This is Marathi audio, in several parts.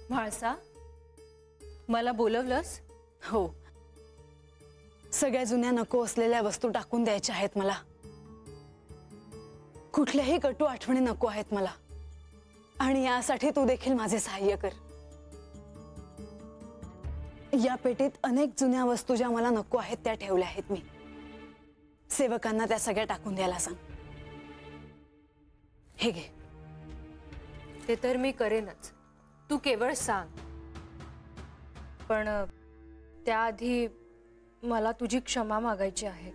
म्हाळसा, मला बोलवलंस? हो, सगळ्या जुन्या नको असलेल्या वस्तू टाकून द्यायच्या आहेत मला। कुठल्याही कटू आठवणी नको आहेत मला, आणि यासाठी तू देखील माझे सहाय्य कर। या पेटीत अनेक जुन्या वस्तू ज्या मला नको आहेत त्या ठेवल्या आहेत मी। सेवकांना त्या सगळ्या टाकून द्यायला सांग। हे घे। ते तर मी करेनच, तू केवळ सांग। पण त्याआधी मला तुझी क्षमा मागायची आहे।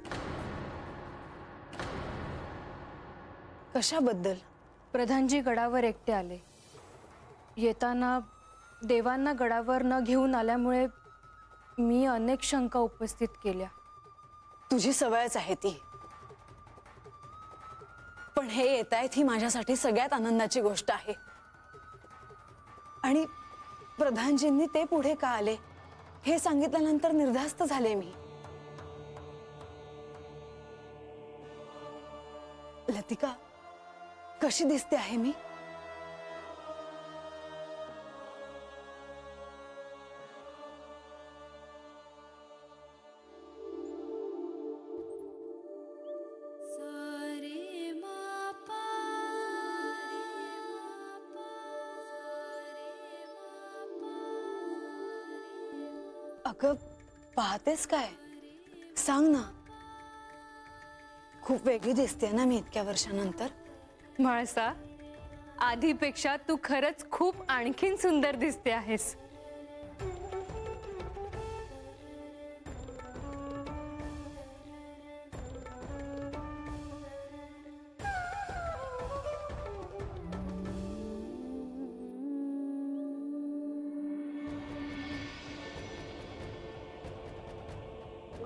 कशाबद्दल? प्रधानजी गडावर एकटे आले। येताना देवांना गडावर न घेऊन आल्यामुळे मी अनेक शंका उपस्थित केल्या। तुझी सवयच आहे ती, पण हे येतायत ही माझ्यासाठी सगळ्यात आनंदाची गोष्ट आहे। आणि प्रधानजींनी ते पुढे का आले हे सांगितल्यानंतर निर्धास्त झाले मी। लतिका, कशी दिसते आहे मी? अगं, पाहतेस काय? सांग ना। खूप वेगळी दिसते ना मी इतक्या वर्षानंतर? म्हाळसा, आधीपेक्षा तू खरंच खूप आणखीन सुंदर दिसते आहेस।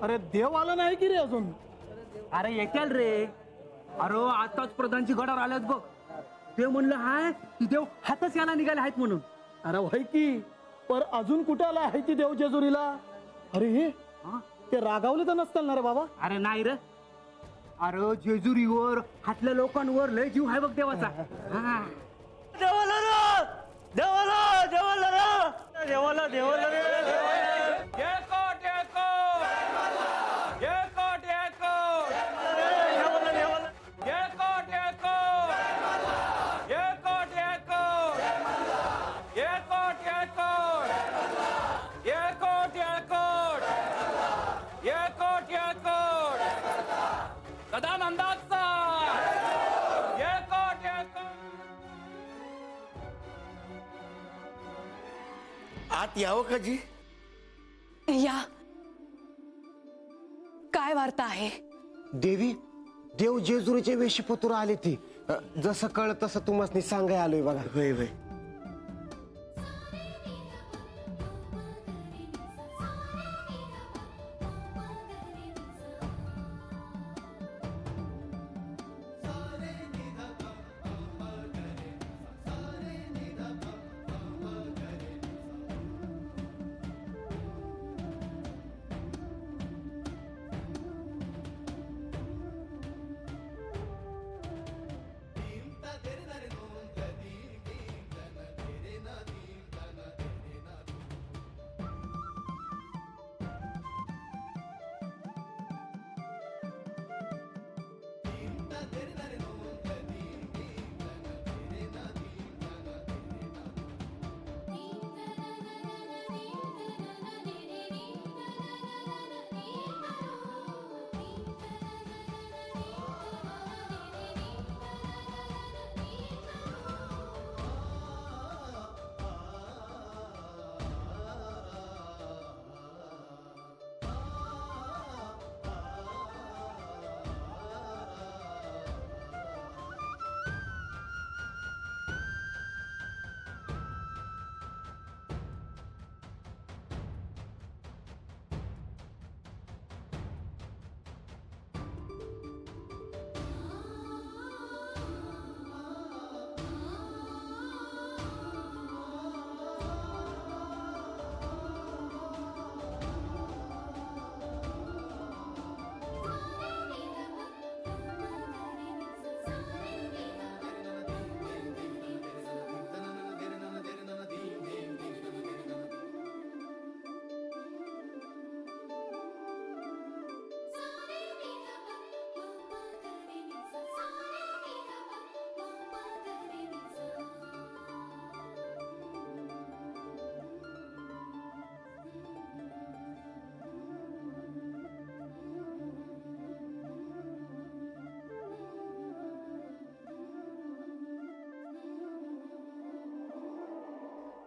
अरे देव आला नाही की रे अजून? अरे येतील रे। अरे आताच प्रधानची गडावर आल्यात बघ। ते म्हणलं हाय की देव हातच यायला निघाले आहेत म्हणून। अरे होय की, पर अजून कुठे आला आहे ती देव जेजुरीला? अरे हे ते रागावले तर नसतील ना रे बाबा? अरे नाही रे, अरे जेजुरीवर हातल्या लोकांवर लय जीव आहे बघ देवाचा। हा देवाला रे, देवाला देवाला रे, देवाला देवाला रे। एकट एकट एकट देवाला देवाला एकट एकट एकट एकट एकट सदानंदाचा एकट आत यावं का जी? या, काय वार्ता आहे? देवी, देव जेजुरीचे वेशी पुत्र आले ती। जसं कळ तसं तुम्हाला सांगाय आलोय बघा। होय होय।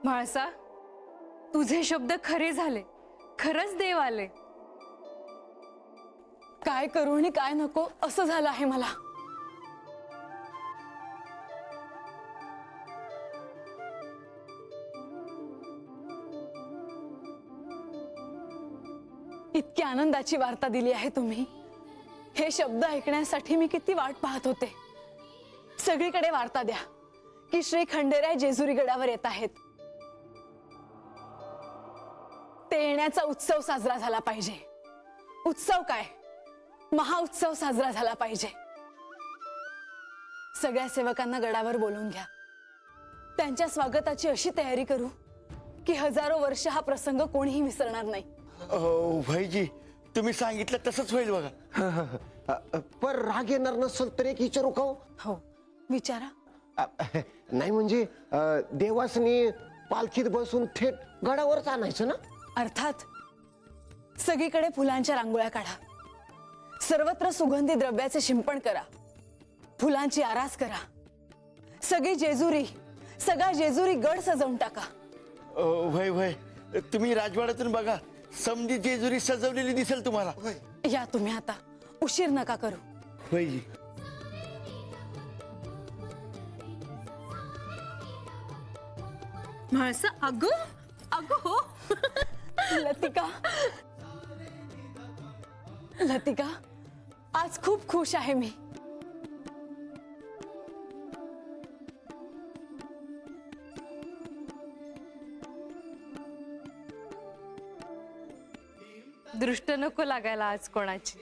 म्हाळसा, तुझे शब्द खरे झाले, खरंच देव आले. काय करू आणि काय नको असं झालं आहे मला. इतकी आनंदाची वार्ता दिली आहे तुम्ही. हे शब्द ऐकण्यासाठी मी किती वाट पाहत होते. सगळीकडे वार्ता द्या की श्री खंडेराय जेजुरी गडावर येत आहेत. ते येण्याचा उत्सव साजरा झाला पाहिजे. उत्सव काय, महाउत्सव साजरा झाला पाहिजे. सगळ्या सेवकांना गडावर बोलवून घ्या. त्यांच्या स्वागताची अशी तयारी करू की हजारो वर्ष हा प्रसंग कोणीही विसरणार नाही. भाईजी, तुम्ही सांगितलं तसंच होईल बघा. पर राग येणार नसल तर एक विचारू का हो? हो, विचारा. नाही म्हणजे देवासनी पालखीत बसून थेट गडावरच आणायचं ना? अर्थात. सगळीकडे फुलांच्या रांगोळ्या काढा. सर्वत्र सुगंधी द्रव्याचे शिंपण करा. फुलांची आरास करा. सगळा जेजुरी गड सजवून टाका. भाई तुम्ही राजवाड्यातून बघा, समधी जेजुरी सजवलेली दिसेल तुम्हाला. या तुम्ही आता, उशीर नका करू. भाईजी, म्हाळसा, अगं अगं हो. लतिका, आज खूप खुश आहे मी. दृष्ट नको लागायला आज कोणाची.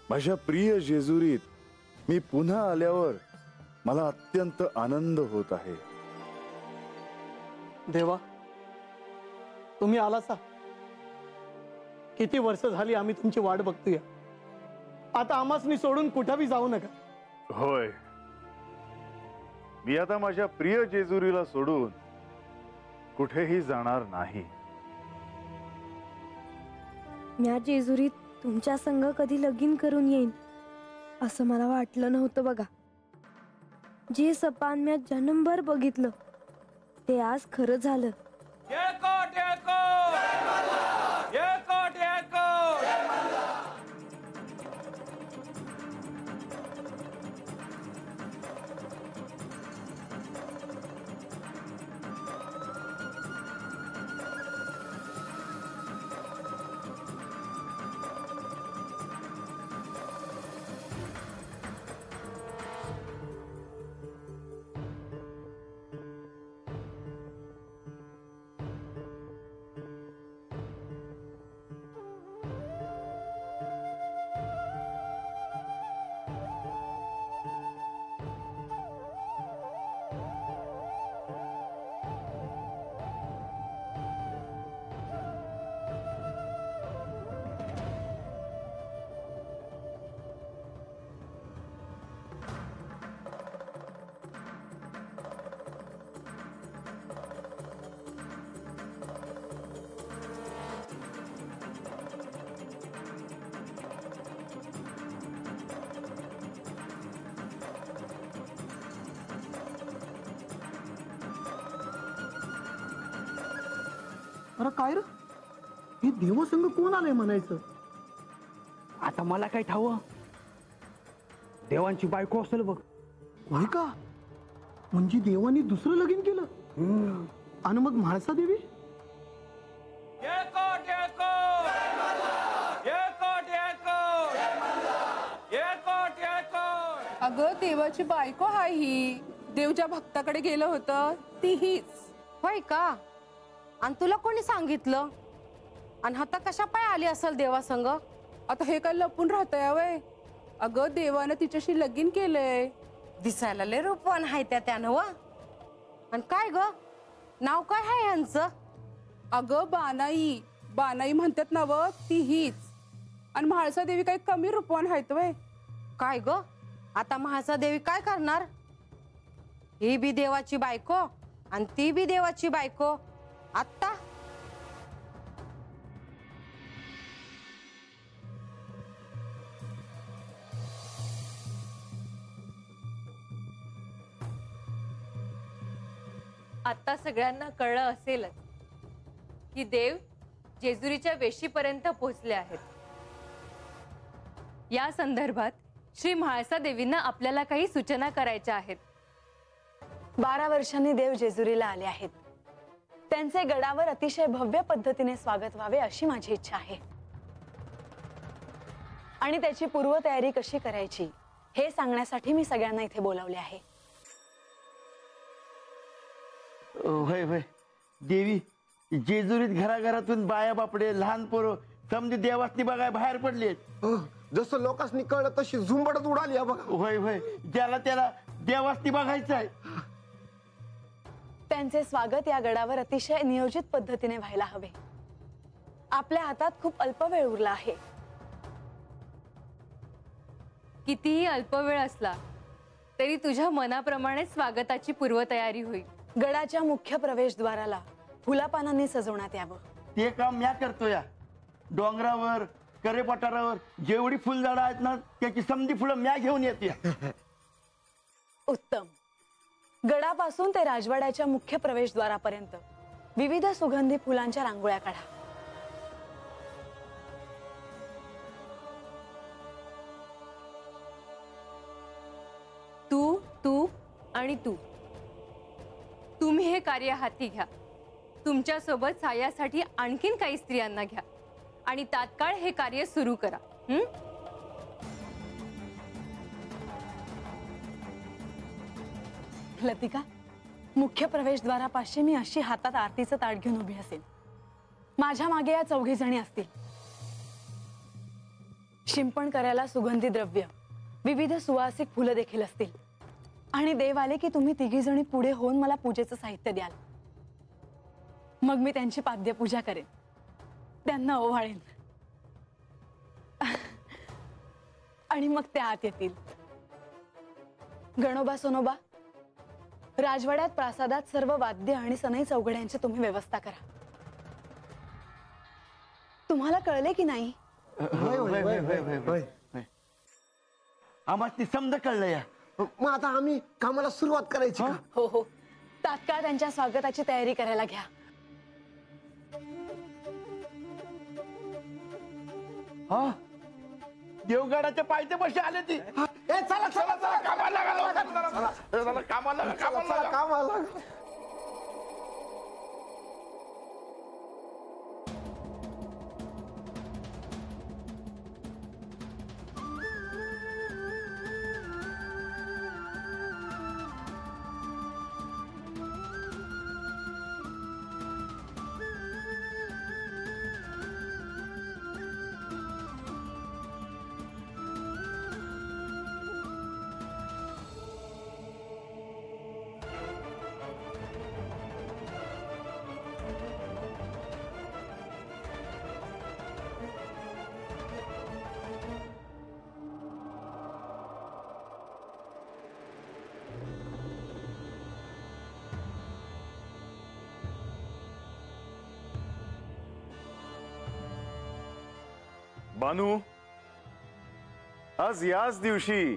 माझ्या प्रिय जेजुरीत मी पुन्हा आल्यावर मला अत्यंत आनंद होत आहे. देवा, तुम्ही आलासा. किती वर्ष झाली आम्ही तुमची वाट बघतोय. आता आम्हासनी सोडून कुठेही जाऊ नका. होय, मी आता माझ्या प्रिय जेजुरीला सोडून कुठेही जाणार नाही. म्या जेजुरीत तुमच्या संग कधी लगीन करून येईन असं मला वाटलं नव्हतं बघा. जे सपान म्या जन्मभर बघितलं ते आज खरं झालं. अरे काय रे, हे देवसंग कोण आलंय म्हणायचं? आता मला काय ठाव, देवांची बायको असेल बघ. होय का? म्हणजे देवानी दुसरं लगीन केलं. आणि मग म्हाळसा देवी अगं देवाची बायको हाय ही. देवच्या भक्ताकडे गेलं होतं ती हीच. होय का? आणि तुला कोणी सांगितलं? आणि आता कशा पाय आली असेल देवासंग? आता हे काय लपून राहतंय वय? अगं देवानं तिच्याशी लगीन केलंय. दिसायला लय रूपवान आहे त्यानं व. आणि काय ग, नाव काय आहे यांचं? अगं बानाई, बानाई म्हणतात ना व, ती हीच. आणि म्हाळसा देवी काही कमी रूपवान आहेत वय? काय ग, आता म्हाळसा देवी काय करणार? ही बी देवाची बायको आणि ती बी देवाची बायको. आत्ता आता सगळ्यांना कळलं असेलच की देव जेजुरीच्या वेशीपर्यंत पोहोचले आहेत. या संदर्भात श्री म्हाळसा देवींना आपल्याला काही सूचना करायच्या आहेत. 12 वर्षांनी देव जेजुरीला आले आहेत. त्यांचे गडावर अतिशय भव्य पद्धतीने स्वागत व्हावे अशी माझी इच्छा आहे. आणि त्याची पूर्वतयारी कशी करायची हे सांगण्यासाठी मी सगळ्यांना इथे बोलावले आहे. होय होय देवी, जेजुरीत घराघरातून बाया बापडे लहान पोरं समजे देवासनी बघाय बाहेर पडले. जसं लोकांनी कळलं तशी झुंबडत उडाली आहे बघा. होय होय, ज्याला त्याला देवासनी बघायचं आहे. त्यांचे स्वागत या गडावर अतिशय नियोजित पद्धतीने व्हायला हवे. आपल्या हातात खूप अल्प वेळ उरला आहे. कितीही अल्प वेळ असला तरी तुझ्या मनाप्रमाणे स्वागताची पूर्वतयारी होईल. गडाच्या मुख्य प्रवेशद्वाराला फुलापानांनी सजवण्यात यावं. ते काम म्या करतो या. डोंगरावर करेपठारावर जेवढी फुलझाडं आहेत ना त्याची समधी फुलं म्या घेऊन येते. उत्तम. गडापासून ते राजवाड्याच्या मुख्य प्रवेशद्वारापर्यंत विविध सुगंधी फुलांच्या रांगोळ्या काढा. तू, तू आणि तू, तुम्ही हे कार्य हाती घ्या. तुमच्या सोबत साह्यासाठी आणखीन काही स्त्रियांना घ्या आणि तात्काळ हे कार्य सुरू करा. लतिका, मुख्य प्रवेशद्वारापाशी मी अशी हातात आरतीचं ताट घेऊन उभी असेल. माझ्या मागे या 4 जणी असतील. शिंपण करायला सुगंधी द्रव्य, विविध सुवासिक फुलं देखील असतील. आणि देव आले की तुम्ही 3 जणी पुढे होऊन मला पूजेचं साहित्य द्याल. मग मी त्यांची पाद्यपूजा करेन, त्यांना ओवाळेन आणि मग ते आत येतील. गणोबा सोनोबा, राजवाड्यात प्रासादात सर्व वाद्य आणि सनई चौघड्यांची तुम्ही व्यवस्था करा. तुम्हाला कळले की नाही? आम्हाला समजा कळलं या. मग आता आम्ही कामाला सुरुवात करायची का? हो हो, तात्काळ त्यांच्या स्वागताची तयारी करायला घ्या. हा, देवगडाच्या पायथ्या पाशी आले ती. चला चला चला, कामाला कामाला. बानू, आज याच दिवशी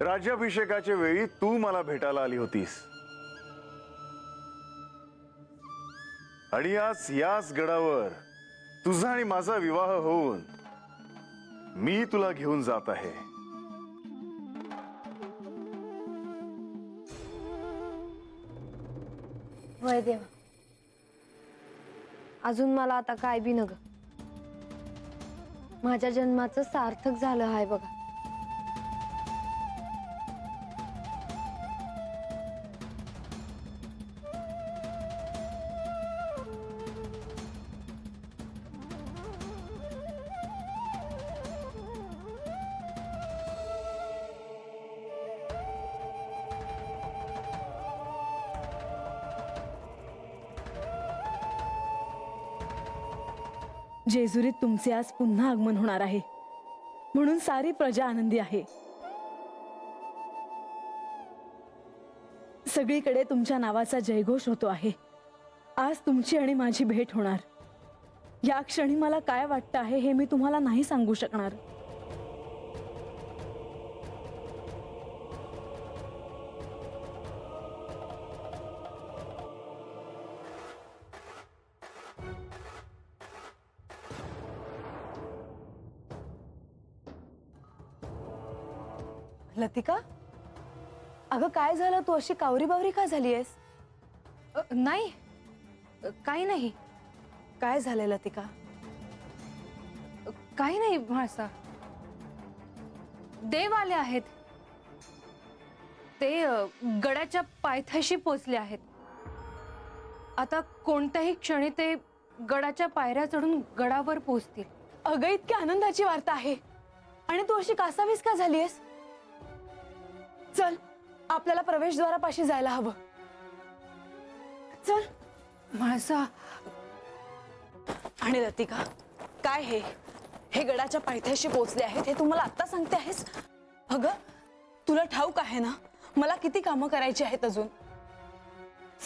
राज्याभिषेकाच्या वेळी तू मला भेटायला आली होतीस. आणि आज याच गडावर तुझा आणि माझा विवाह होऊन मी तुला घेऊन जात आहे. वय देवा, अजून मला आता काय बी नग. माझ्या जन्माचं सार्थक झालं आहे बघा. जेजुरीत तुमचे आज पुन्हा आगमन होणार आहे, म्हणून सारी प्रजा आनंदी आहे. सगळीकडे तुमच्या नावाचा जयघोष होतो आहे. आज तुमची आणि माझी भेट होणार. या क्षणी मला काय वाटतं आहे हे मी तुम्हाला नाही सांगू शकणार. लतिका, अगं काय झालं? तू अशी कावरी बावरी का झाली आहेस? नाही, काही नाही. काय झालंय लतिका? काही नाही म्हाळसा. देव आले आहेत. ते गडाच्या पायथ्याशी पोचले आहेत. आता कोणत्याही क्षणी ते गडाच्या पायऱ्या चढून गडावर पोचतील. अगं इतकी आनंदाची वार्ता आहे आणि तू अशी कासावीस का झाली आहेस? चल, आपल्याला प्रवेशद्वारापाशी जायला हवं. चल. म्हाळसा. आणि लतिका, काय हे गडाच्या पायथ्याशी पोहोचले आहेत हे तुम्हाला आता सांगते आहेस? अगं तुला ठाऊक आहे ना मला किती कामं करायची आहेत अजून.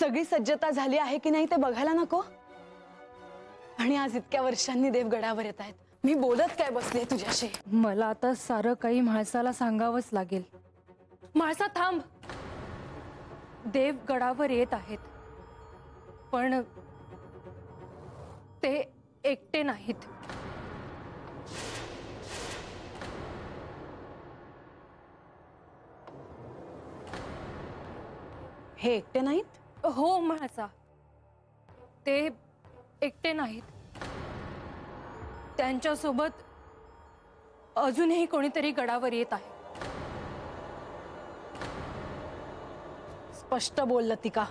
सगळी सज्जता झाली आहे की नाही ते बघायला नको? आणि आज इतक्या वर्षांनी देव गडावर येत आहेत. मी बोलत काय बसले तुझ्याशी? मला आता सारं काही म्हाळसाला सांगावंच लागेल. म्हाळसा थांब. देव गडावर येत आहेत, पण ते एकटे नाहीत. हे एकटे नाहीत? हो म्हाळसा, ते एकटे नाहीत. त्यांच्यासोबत अजूनही कोणीतरी गडावर येत आहे. स्पष्ट बोल लतिका,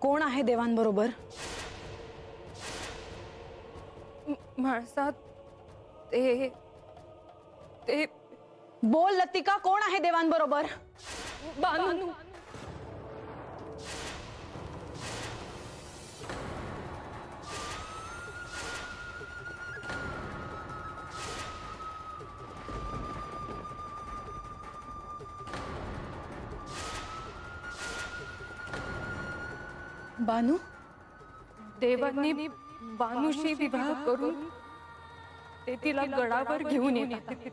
कोण आहे देवांबरोबर? म्हाळसा, ते ते बोल लतिका, कोण आहे देवांबरोबर? बानू. बानू? देवांनी बानूशी विवाह करून ते तिला गडावर घेऊन येतात.